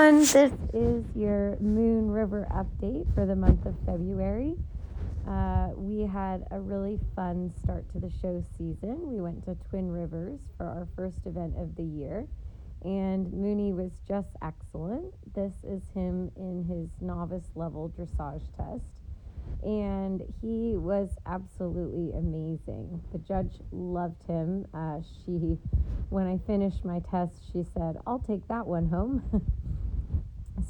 everyone, this is your Moon River update for the month of February. We had a really fun start to the show season. We went to Twin Rivers for our first event of the year, and Mooney was just excellent. This is him in his novice level dressage test, and he was absolutely amazing. The judge loved him. When I finished my test, she said, "I'll take that one home."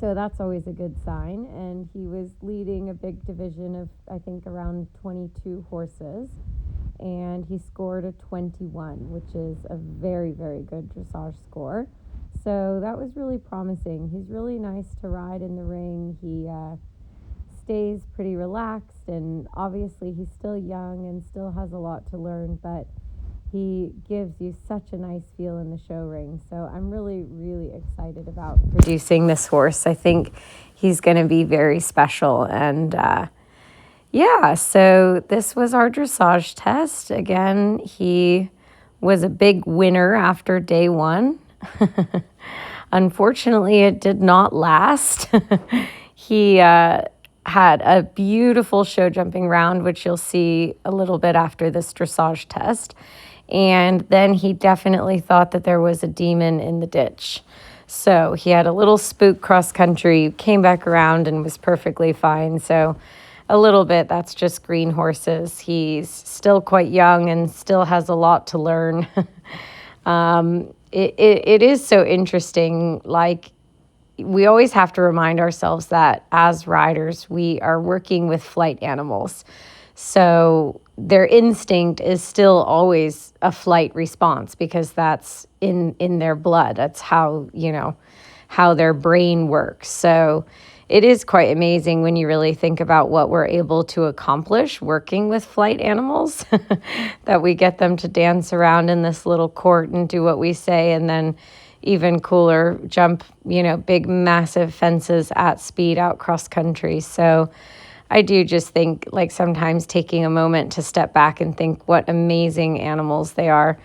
So that's always a good sign. And he was leading a big division of, I think, around 22 horses. And he scored a 21, which is a very, very good dressage score. So that was really promising. He's really nice to ride in the ring. He stays pretty relaxed, and obviously he's still young and still has a lot to learn, but he gives you such a nice feel in the show ring. So I'm really, really excited about producing this horse. I think he's going to be very special. And so this was our dressage test. Again, he was a big winner after day one. Unfortunately, it did not last. He had a beautiful show jumping round, which you'll see a little bit after this dressage test. And then he definitely thought that there was a demon in the ditch. So he had a little spook cross country, came back around and was perfectly fine. So a little bit, that's just green horses. He's still quite young and still has a lot to learn. It is so interesting. Like, we always have to remind ourselves that as riders, we are working with flight animals. So their instinct is still always a flight response because that's in their blood. That's how their brain works. So it is quite amazing when you really think about what we're able to accomplish working with flight animals, that we get them to dance around in this little court and do what we say, and then even cooler, jump, big, massive fences at speed out cross country. So I do just think, like, sometimes taking a moment to step back and think what amazing animals they are.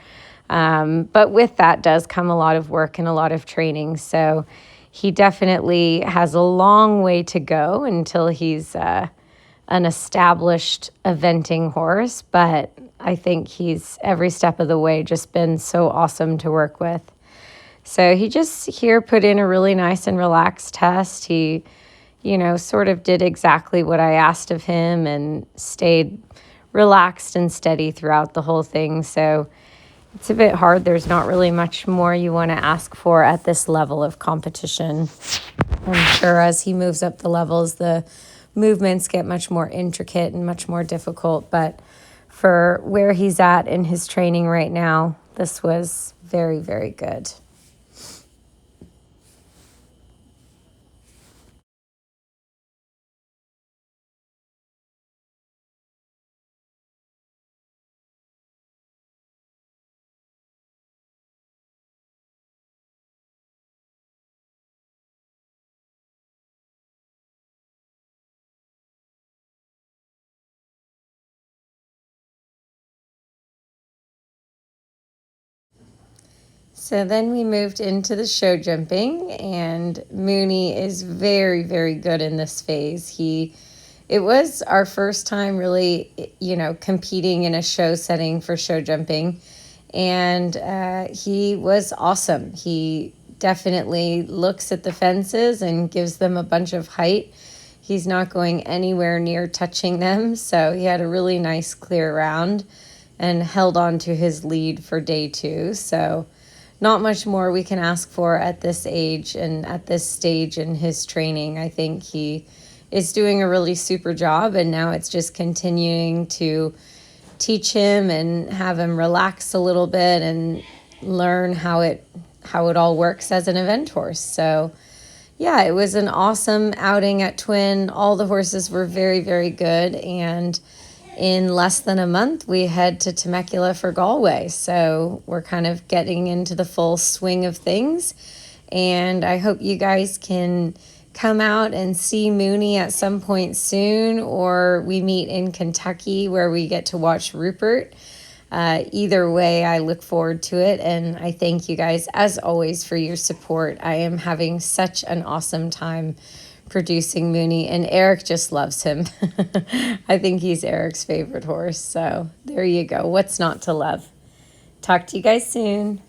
But with that does come a lot of work and a lot of training. So he definitely has a long way to go until he's an established eventing horse. But I think he's every step of the way just been so awesome to work with. So he just here put in a really nice and relaxed test. He sort of did exactly what I asked of him and stayed relaxed and steady throughout the whole thing. So it's a bit hard. There's not really much more you want to ask for at this level of competition. I'm sure as he moves up the levels, the movements get much more intricate and much more difficult. But for where he's at in his training right now, this was very, very good. So then we moved into the show jumping, and Mooney is very, very good in this phase. It was our first time really, competing in a show setting for show jumping, and he was awesome. He definitely looks at the fences and gives them a bunch of height. He's not going anywhere near touching them, so he had a really nice clear round and held on to his lead for day two. So not much more we can ask for at this age and at this stage in his training. I think he is doing a really super job, and now it's just continuing to teach him and have him relax a little bit and learn how it all works as an event horse. So yeah, it was an awesome outing at Twin. All the horses were very, very good, and in less than a month, we head to Temecula for Galway. So we're kind of getting into the full swing of things. And I hope you guys can come out and see Mooney at some point soon, or we meet in Kentucky where we get to watch Rupert. Either way, I look forward to it. And I thank you guys, as always, for your support. I am having such an awesome time producing Mooney, and Eric just loves him. I think he's Eric's favorite horse. So there you go. What's not to love? Talk to you guys soon.